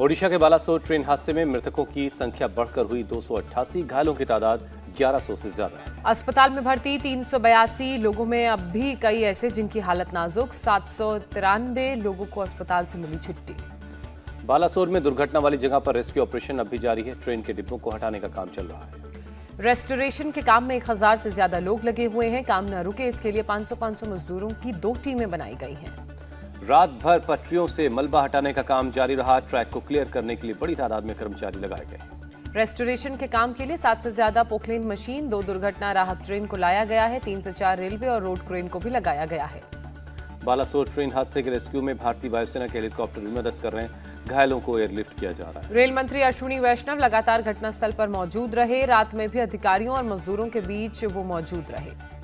ओडिशा के बालासोर ट्रेन हादसे में मृतकों की संख्या बढ़कर हुई 288, घायलों की तादाद 1100 से ज्यादा है। अस्पताल में भर्ती 382 लोगों में अब भी कई ऐसे जिनकी हालत नाजुक। 793 लोगों को अस्पताल से मिली छुट्टी। बालासोर में दुर्घटना वाली जगह पर रेस्क्यू ऑपरेशन अब भी जारी है। ट्रेन के डिब्बों को हटाने का काम चल रहा है। रेस्टोरेशन के काम में 1000 से ज्यादा लोग लगे हुए हैं। काम न रुके इसके लिए 500 मजदूरों की 2 टीमें बनाई गई हैं। रात भर पटरियों से मलबा हटाने का काम जारी रहा। ट्रैक को क्लियर करने के लिए बड़ी तादाद में कर्मचारी लगाए गए। रेस्टोरेशन के काम के लिए 7 से ज्यादा पोकलेन मशीन, 2 दुर्घटना राहत ट्रेन को लाया गया है। 3 से 4 रेलवे और रोड क्रेन को भी लगाया गया है। बालासोर ट्रेन हादसे के रेस्क्यू में भारतीय वायुसेना के हेलीकॉप्टर भी मदद कर रहे हैं। घायलों को एयरलिफ्ट किया जा रहा है। रेल मंत्री अश्विनी वैष्णव लगातार घटनास्थल पर मौजूद रहे। रात में भी अधिकारियों और मजदूरों के बीच वो मौजूद रहे।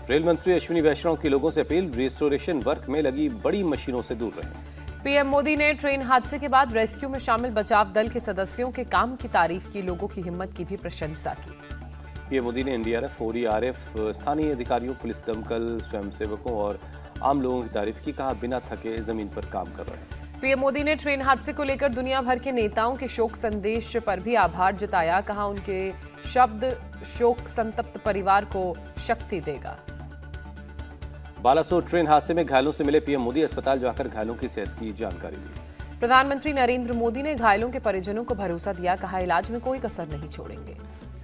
रेल मंत्री अश्विनी वैष्णव की लोगों से अपील, रेस्टोरेशन वर्क में लगी बड़ी मशीनों से दूर रहें। पीएम मोदी ने ट्रेन हादसे के बाद रेस्क्यू में शामिल बचाव दल के सदस्यों के काम की तारीफ की, लोगों की हिम्मत की भी प्रशंसा की। पीएम मोदी ने एनडीआरएफ, ओडीआरएफ, स्थानीय अधिकारियों, पुलिस, दमकल, स्वयंसेवकों और आम लोगों की तारीफ की। कहा, बिना थके जमीन पर काम कर रहे हैं। पीएम मोदी ने ट्रेन हादसे को लेकर दुनिया भर के नेताओं के शोक संदेश पर भी आभार जताया। कहा, उनके शब्द शोक संतप्त परिवार को शक्ति देगा। बालासोर ट्रेन हादसे में घायलों से मिले पीएम मोदी, अस्पताल जाकर घायलों की सेहत की जानकारी ली। प्रधानमंत्री नरेंद्र मोदी ने घायलों के परिजनों को भरोसा दिया। कहा, इलाज में कोई कसर नहीं छोड़ेंगे।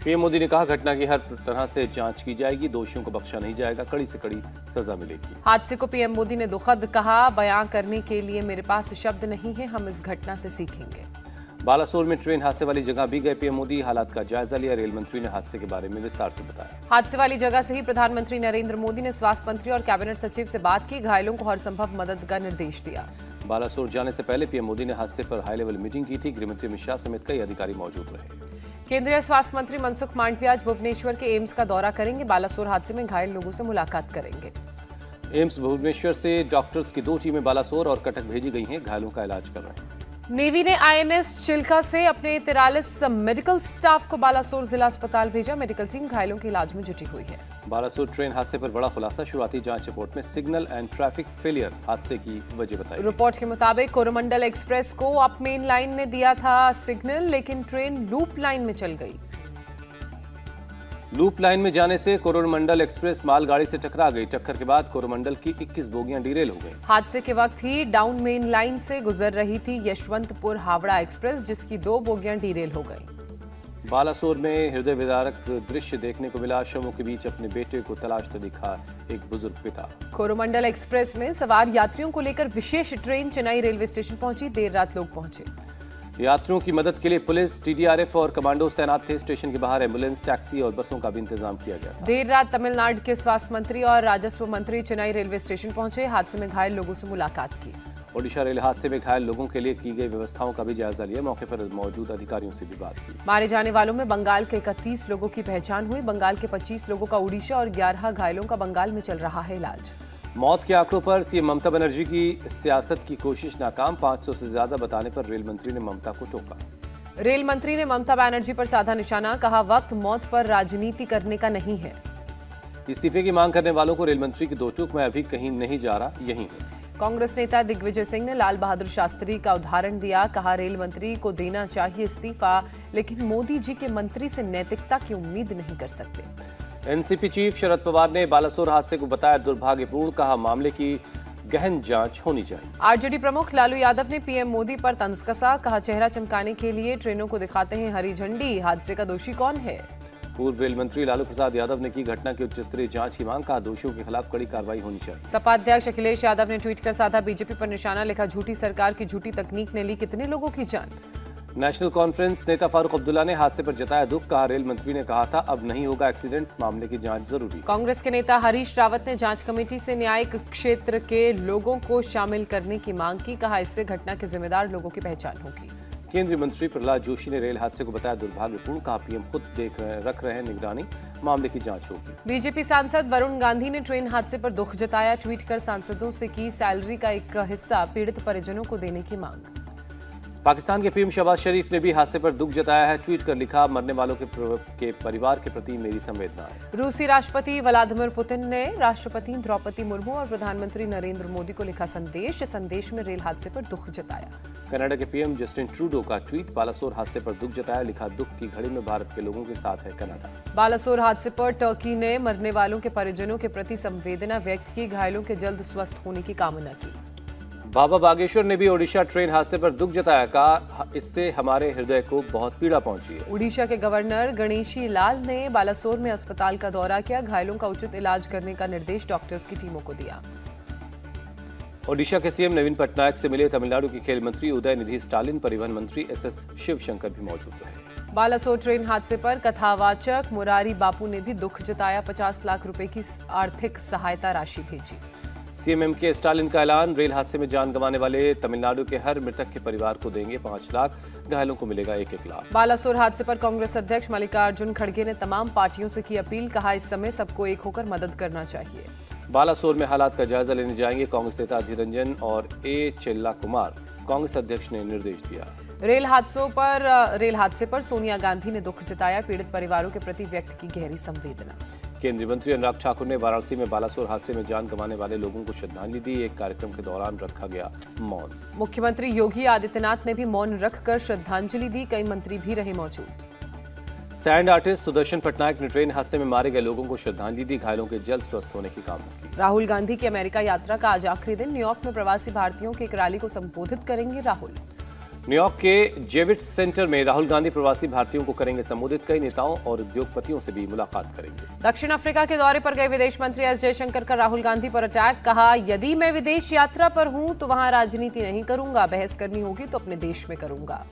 पीएम मोदी ने कहा, घटना की हर तरह से जांच की जाएगी, दोषियों को बख्शा नहीं जाएगा, कड़ी से कड़ी सजा मिलेगी। हादसे को पीएम मोदी ने दुखद कहा। बयां करने के लिए मेरे पास शब्द नहीं है, हम इस घटना से सीखेंगे। बालासोर में ट्रेन हादसे वाली जगह भी गए पीएम मोदी, हालात का जायजा लिया। रेल मंत्री ने हादसे के बारे में विस्तार से बताया। हादसे वाली जगह से ही प्रधानमंत्री नरेंद्र मोदी ने स्वास्थ्य मंत्री और कैबिनेट सचिव से बात की। घायलों को हर संभव मदद का निर्देश दिया। बालासोर जाने से पहले पीएम मोदी ने हादसे पर हाई लेवल मीटिंग की थी। गृहमंत्री अमित शाह समेत कई अधिकारी मौजूद रहे। केंद्रीय स्वास्थ्य मंत्री मनसुख मांडविया आज भुवनेश्वर के एम्स का दौरा करेंगे। बालासोर हादसे में घायल लोगों से मुलाकात करेंगे। एम्स भुवनेश्वर से डॉक्टर्स की 2 टीमें बालासोर और कटक भेजी गई हैं। घायलों का इलाज कर रहे हैं। नेवी ने आईएनएस चिल्का से अपने 43 मेडिकल स्टाफ को बालासोर जिला अस्पताल भेजा। मेडिकल टीम घायलों के इलाज में जुटी हुई है। बालासोर ट्रेन हादसे पर बड़ा खुलासा, शुरुआती जांच रिपोर्ट में सिग्नल एंड ट्रैफिक फेलियर हादसे की वजह बताई। रिपोर्ट के मुताबिक कोरोमंडल एक्सप्रेस को अप मेन लाइन ने दिया था सिग्नल, लेकिन ट्रेन लूप लाइन में चल गई। लूप लाइन में जाने से कोरोमंडल एक्सप्रेस मालगाड़ी से टकरा गई। टक्कर के बाद कोरोमंडल की 21 बोगियां डिरेल हो गई। हादसे के वक्त ही डाउन मेन लाइन से गुजर रही थी यशवंतपुर हावड़ा एक्सप्रेस, जिसकी 2 बोगियां डिरेल हो गई। बालासोर में हृदय विदारक दृश्य देखने को मिला। शवों के बीच अपने बेटे को तलाशता दिखा एक बुजुर्ग पिता। कोरोमंडल एक्सप्रेस में सवार यात्रियों को लेकर विशेष ट्रेन चेन्नई रेलवे स्टेशन पहुंची। देर रात लोग पहुंचे। यात्रियों की मदद के लिए पुलिस, टीडीआरएफ और कमांडोज तैनात थे। स्टेशन के बाहर एम्बुलेंस, टैक्सी और बसों का भी इंतजाम किया गया था। देर रात तमिलनाडु के स्वास्थ्य मंत्री और राजस्व मंत्री चेन्नई रेलवे स्टेशन पहुंचे। हादसे में घायल लोगों से मुलाकात की। ओडिशा रेल हादसे में घायल लोगों के लिए की गई व्यवस्थाओं का भी जायजा लिया। मौके पर मौजूद अधिकारियों से भी बात की। मारे जाने वालों में बंगाल के 31 लोगों की पहचान हुई। बंगाल के 25 लोगों का ओडिशा और 11 घायलों का बंगाल में चल रहा है इलाज। मौत के आंकड़ों पर सीएम ममता बनर्जी की सियासत की कोशिश नाकाम। 500 से ज्यादा बताने पर रेल मंत्री ने ममता को टोका। रेल मंत्री ने ममता बनर्जी पर साधा निशाना। कहा, वक्त मौत पर राजनीति करने का नहीं है। इस्तीफे की मांग करने वालों को रेल मंत्री की 2 टूक, मैं अभी कहीं नहीं जा रहा, यहीं हूं। कांग्रेस नेता दिग्विजय सिंह ने लाल बहादुर शास्त्री का उदाहरण दिया। कहा, रेल मंत्री को देना चाहिए इस्तीफा, लेकिन मोदी जी के मंत्री से नैतिकता की उम्मीद नहीं कर सकते। एनसीपी चीफ शरद पवार ने बालासोर हादसे को बताया दुर्भाग्यपूर्ण। कहा, मामले की गहन जांच होनी चाहिए। आरजेडी प्रमुख लालू यादव ने पीएम मोदी पर तंज कसा। कहा, चेहरा चमकाने के लिए ट्रेनों को दिखाते हैं हरी झंडी, हादसे का दोषी कौन है। पूर्व रेल मंत्री लालू प्रसाद यादव ने की घटना की उच्च स्तरीय जांच की मांग। कहा, दोषियों के खिलाफ कड़ी कार्रवाई होनी चाहिए। सपा अध्यक्ष अखिलेश यादव ने ट्वीट कर साधा बीजेपी पर निशाना। लिखा, झूठी सरकार की झूठी तकनीक ने ली कितने लोगों की जान। नेशनल कॉन्फ्रेंस नेता फारूक अब्दुल्ला ने हादसे पर जताया दुख। कहा, रेल मंत्री ने कहा था अब नहीं होगा एक्सीडेंट, मामले की जांच जरूरी। कांग्रेस के नेता हरीश रावत ने जांच कमेटी से न्यायिक क्षेत्र के लोगों को शामिल करने की मांग की। कहा, इससे घटना के जिम्मेदार लोगों की पहचान होगी। केंद्रीय मंत्री प्रहलाद जोशी ने रेल हादसे को बताया दुर्भाग्यपूर्ण। कहा, पीएम खुद रख रहे हैं निगरानी, मामले की जांच होगी। बीजेपी सांसद वरुण गांधी ने ट्रेन हादसे पर दुख जताया। ट्वीट कर सांसदों से की सैलरी का एक हिस्सा पीड़ित परिजनों को देने की मांग। पाकिस्तान के पीएम शहबाज शरीफ ने भी हादसे पर दुख जताया है। ट्वीट कर लिखा, मरने वालों के परिवार के प्रति मेरी संवेदना है। रूसी राष्ट्रपति व्लादिमीर पुतिन ने राष्ट्रपति द्रौपदी मुर्मू और प्रधानमंत्री नरेंद्र मोदी को लिखा संदेश में रेल हादसे पर दुख जताया। कनाडा के पीएम जस्टिन ट्रूडो का ट्वीट, बालासोर हादसे पर दुख जताया, लिखा दुख की घड़ी में भारत के लोगों के साथ है कनाडा। बालासोर हादसे पर टर्की ने मरने वालों के परिजनों के प्रति संवेदना व्यक्त की, घायलों के जल्द स्वस्थ होने की कामना की। बाबा बागेश्वर ने भी ओडिशा ट्रेन हादसे पर दुख जताया, कहा इससे हमारे हृदय को बहुत पीड़ा पहुंची है। ओडिशा के गवर्नर गणेशी लाल ने बालासोर में अस्पताल का दौरा किया, घायलों का उचित इलाज करने का निर्देश डॉक्टर्स की टीमों को दिया। ओडिशा के सीएम नवीन पटनायक से मिले तमिलनाडु के खेल मंत्री उदयनिधि स्टालिन, परिवहन मंत्री एसएस शिवशंकर भी मौजूद रहे। बालासोर ट्रेन हादसे पर कथावाचक मुरारी बापू ने भी दुख जताया, 50 लाख रुपए की आर्थिक सहायता राशि भेजी। सीएम एमके स्टालिन का ऐलान, रेल हादसे में जान गंवाने वाले तमिलनाडु के हर मृतक के परिवार को देंगे 5 लाख, घायलों को मिलेगा 1-1 लाख। बालासोर हादसे पर कांग्रेस अध्यक्ष मल्लिकार्जुन खड़गे ने तमाम पार्टियों से की अपील, कहा इस समय सबको एक होकर मदद करना चाहिए। बालासोर में हालात का जायजा लेने जाएंगे कांग्रेस नेता अधीर रंजन और ए चेल्ला कुमार, कांग्रेस अध्यक्ष ने निर्देश दिया। रेल हादसे पर सोनिया गांधी ने दुख जताया, पीड़ित परिवारों के प्रति व्यक्त की गहरी संवेदना। केंद्रीय मंत्री अनुराग ठाकुर ने वाराणसी में बालासोर हादसे में जान गंवाने वाले लोगों को श्रद्धांजलि दी, एक कार्यक्रम के दौरान रखा गया मौन। मुख्यमंत्री योगी आदित्यनाथ ने भी मौन रखकर श्रद्धांजलि दी, कई मंत्री भी रहे मौजूद। सैंड आर्टिस्ट सुदर्शन पटनायक ने ट्रेन हादसे में मारे गए लोगों को श्रद्धांजलि दी, घायलों के जल्द स्वस्थ होने की कामना की। राहुल गांधी की अमेरिका यात्रा का आज आखिरी दिन, न्यूयॉर्क में प्रवासी भारतीयों की एक रैली को संबोधित करेंगे राहुल। न्यूयॉर्क के जेविट्स सेंटर में राहुल गांधी प्रवासी भारतीयों को करेंगे संबोधित, कई नेताओं और उद्योगपतियों से भी मुलाकात करेंगे। दक्षिण अफ्रीका के दौरे पर गए विदेश मंत्री एस जयशंकर का राहुल गांधी पर अटैक, कहा यदि मैं विदेश यात्रा पर हूं तो वहां राजनीति नहीं करूंगा, बहस करनी होगी तो अपने देश में करूंगा।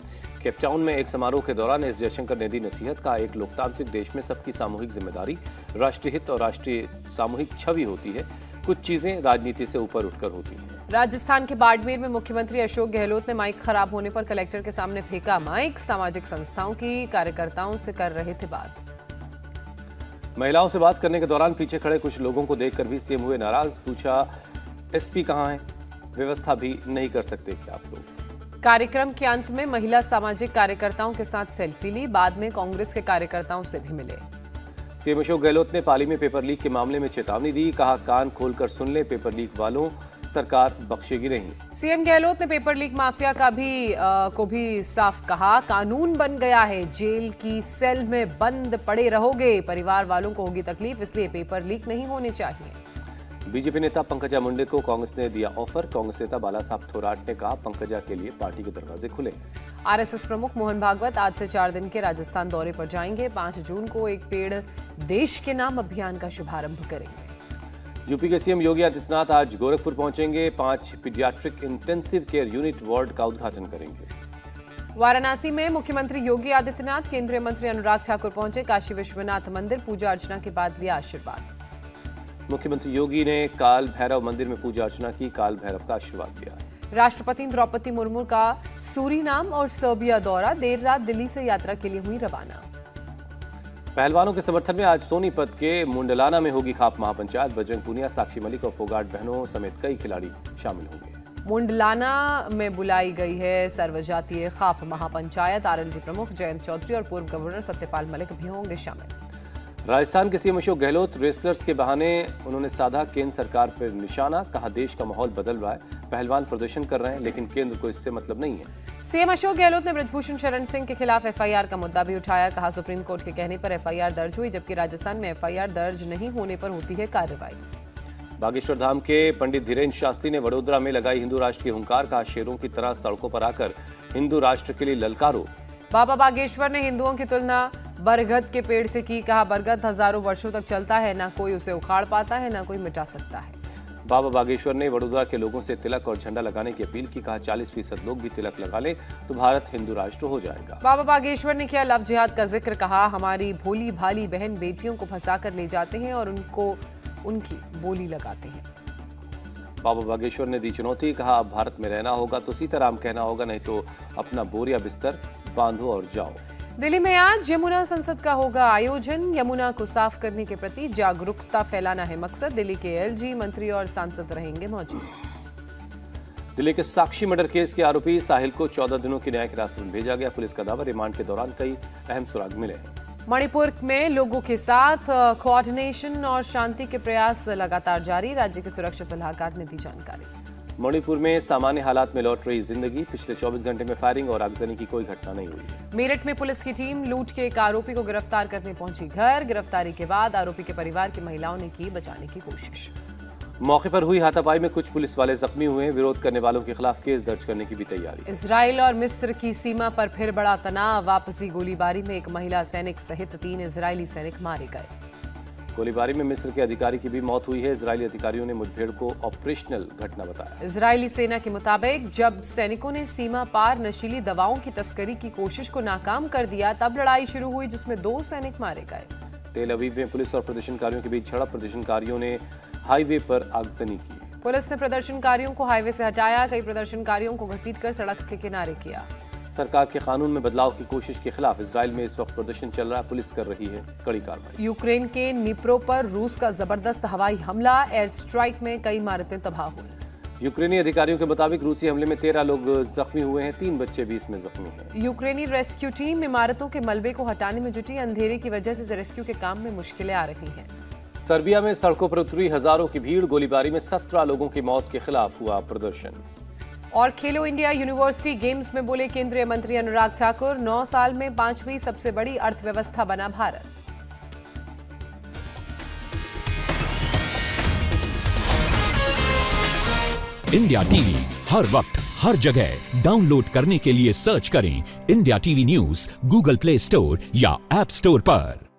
केपटाउन में एक समारोह के दौरान एस जयशंकर ने दी नसीहत, का एक लोकतांत्रिक देश में सबकी सामूहिक जिम्मेदारी, राष्ट्रीय हित और राष्ट्रीय सामूहिक छवि होती है, कुछ चीजें राजनीति से ऊपर उठकर होती हैं। राजस्थान के बाड़मेर में मुख्यमंत्री अशोक गहलोत ने माइक खराब होने पर कलेक्टर के सामने फेंका माइक, सामाजिक संस्थाओं की कार्यकर्ताओं से कर रहे थे बात। महिलाओं से बात करने के दौरान पीछे खड़े कुछ लोगों को देखकर भी सीएम हुए नाराज, पूछा एसपी कहां है, व्यवस्था भी नहीं कर सकते क्या आप लोग। कार्यक्रम के अंत में महिला सामाजिक कार्यकर्ताओं के साथ सेल्फी ली, बाद में कांग्रेस के कार्यकर्ताओं से भी मिले। सीएम अशोक गहलोत ने पाली में पेपर लीक के मामले में चेतावनी दी, कहा कान खोलकर सुन ले पेपर लीक वालों, सरकार बख्शेगी नहीं। सीएम गहलोत ने पेपर लीक माफिया को भी साफ कहा, कानून बन गया है, जेल की सेल में बंद पड़े रहोगे, परिवार वालों को होगी तकलीफ, इसलिए पेपर लीक नहीं होने चाहिए। बीजेपी नेता पंकजा मुंडे को कांग्रेस ने दिया ऑफर, कांग्रेस नेता बालासाहब थोराट ने कहा पंकजा के लिए पार्टी के दरवाजे खुले। आरएसएस प्रमुख मोहन भागवत आज से 4 दिन के राजस्थान दौरे पर जाएंगे, 5 जून को एक पेड़ देश के नाम अभियान का शुभारंभ करेंगे। यूपी के सीएम योगी आदित्यनाथ आज गोरखपुर पहुंचेंगे, 5 paediatric intensive care unit ward का उद्घाटन करेंगे। वाराणसी में मुख्यमंत्री योगी आदित्यनाथ, केंद्रीय मंत्री अनुराग ठाकुर पहुंचे, काशी विश्वनाथ मंदिर पूजा अर्चना के बाद लिया आशीर्वाद। मुख्यमंत्री योगी ने काल भैरव मंदिर में पूजा अर्चना की, काल भैरव का आशीर्वाद दिया। राष्ट्रपति द्रौपदी मुर्मू का सूरीनाम और सर्बिया दौरा, देर रात दिल्ली से यात्रा के लिए हुई रवाना। पहलवानों के समर्थन में आज सोनीपत के मुंडलाना में होगी खाप महापंचायत, बजरंग पूनिया, साक्षी मलिक और फोगाट बहनों समेत कई खिलाड़ी शामिल होंगे। मुंडलाना में बुलाई गई है सर्वजातीय खाप महापंचायत, आरएलजी प्रमुख जयंत चौधरी और पूर्व गवर्नर सत्यपाल मलिक भी होंगे शामिल। राजस्थान के सीएम अशोक गहलोत, रेसलर्स के बहाने उन्होंने साधा केंद्र सरकार पर निशाना, कहा देश का माहौल बदल रहा है, पहलवान प्रदर्शन कर रहे हैं लेकिन केंद्र को इससे मतलब नहीं है। सीएम अशोक गहलोत ने बृजभूषण शरण सिंह के खिलाफ एफआईआर का मुद्दा भी उठाया, कहा सुप्रीम कोर्ट के कहने पर एफआईआर दर्ज हुई, जबकि राजस्थान में एफआईआर दर्ज नहीं होने पर होती है कार्रवाई। बागेश्वर धाम के पंडित धीरेन्द्र शास्त्री ने वडोदरा में लगाई हिंदू राष्ट्र की हुंकार, कहा शेरों की तरह सड़कों पर आकर हिंदू राष्ट्र के लिए ललकारो। बाबा बागेश्वर ने हिंदुओं की तुलना बरगद के पेड़ से की, कहा बरगद हजारों वर्षों तक चलता है, ना कोई उसे उखाड़ पाता है, ना कोई मिटा सकता है। बाबा बागेश्वर ने वडोदरा के लोगों से तिलक और झंडा लगाने की अपील की, कहा 40% लोग भी तिलक लगा ले तो भारत हिंदू राष्ट्र हो जाएगा। बाबा बागेश्वर ने किया लव जिहाद का जिक्र, कहा हमारी भोली भाली बहन बेटियों को फंसा कर ले जाते हैं और उनकी बोली लगाते हैं। बाबा बागेश्वर ने दी चुनौती, कहा अब भारत में रहना होगा तो सीताराम कहना होगा, नहीं तो अपना बोरिया बिस्तर बांधो और जाओ। दिल्ली में आज यमुना संसद का होगा आयोजन, यमुना को साफ करने के प्रति जागरूकता फैलाना है मकसद, दिल्ली के एलजी मंत्री और सांसद रहेंगे मौजूद। दिल्ली के साक्षी मर्डर केस के आरोपी साहिल को 14 दिनों की न्यायिक हिरासत में भेजा गया। पुलिस का दावा, रिमांड के दौरान कई अहम सुराग मिले हैं। मणिपुर में लोगों के साथ कोऑर्डिनेशन और शांति के प्रयास लगातार जारी, राज्य के सुरक्षा सलाहकार ने दी जानकारी। मणिपुर में सामान्य हालात में लौट रही जिंदगी, पिछले 24 घंटे में फायरिंग और आगजनी की कोई घटना नहीं हुई। मेरठ में पुलिस की टीम लूट के एक आरोपी को गिरफ्तार करने पहुंची घर। गिरफ्तारी के बाद आरोपी के परिवार की महिलाओं ने की बचाने की कोशिश। मौके पर हुई हाथापाई में कुछ पुलिस वाले जख्मी हुए। विरोध करने वालों के खिलाफ केस दर्ज करने की भी तैयारी। इजराइल और मिस्र की सीमा पर फिर बड़ा तनाव, वापसी गोलीबारी में एक महिला सैनिक सहित 3 इजरायली सैनिक मारे गए। गोलीबारी में मिस्र के अधिकारी की भी मौत हुई है। इजरायली अधिकारियों ने मुठभेड़ को ऑपरेशनल घटना बताया। इजरायली सेना के मुताबिक जब सैनिकों ने सीमा पार नशीली दवाओं की तस्करी की कोशिश को नाकाम कर दिया, तब लड़ाई शुरू हुई जिसमें 2 सैनिक मारे गए। तेल अवीव में पुलिस और प्रदर्शनकारियों के बीच झड़प, प्रदर्शनकारियों ने हाईवे पर आगजनी की। पुलिस ने प्रदर्शनकारियों को हाईवे से हटाया, कई प्रदर्शनकारियों को घसीटकर सड़क के किनारे किया। सरकार के कानून में बदलाव की कोशिश के खिलाफ इजराइल में इस वक्त प्रदर्शन चल रहा है। पुलिस कर रही है कड़ी कार्रवाई। यूक्रेन के निप्रो पर रूस का जबरदस्त हवाई हमला, एयर स्ट्राइक में कई इमारतें तबाह हुई। यूक्रेनी अधिकारियों के मुताबिक रूसी हमले में 13 लोग जख्मी हुए हैं, 3 बच्चे भी इसमें जख्मी हैं। यूक्रेनी रेस्क्यू टीम इमारतों के मलबे को हटाने में जुटी, अंधेरे की वजह से रेस्क्यू के काम में मुश्किलें आ रही हैं। सर्बिया में सड़कों पर उतरी हजारों की भीड़, गोलीबारी में 17 लोगों की मौत के खिलाफ हुआ प्रदर्शन। और खेलो इंडिया यूनिवर्सिटी गेम्स में बोले केंद्रीय मंत्री अनुराग ठाकुर, 9 साल में 5वीं सबसे बड़ी अर्थव्यवस्था बना भारत। इंडिया टीवी हर वक्त हर जगह डाउनलोड करने के लिए सर्च करें India TV news Google play store या ऐप स्टोर पर।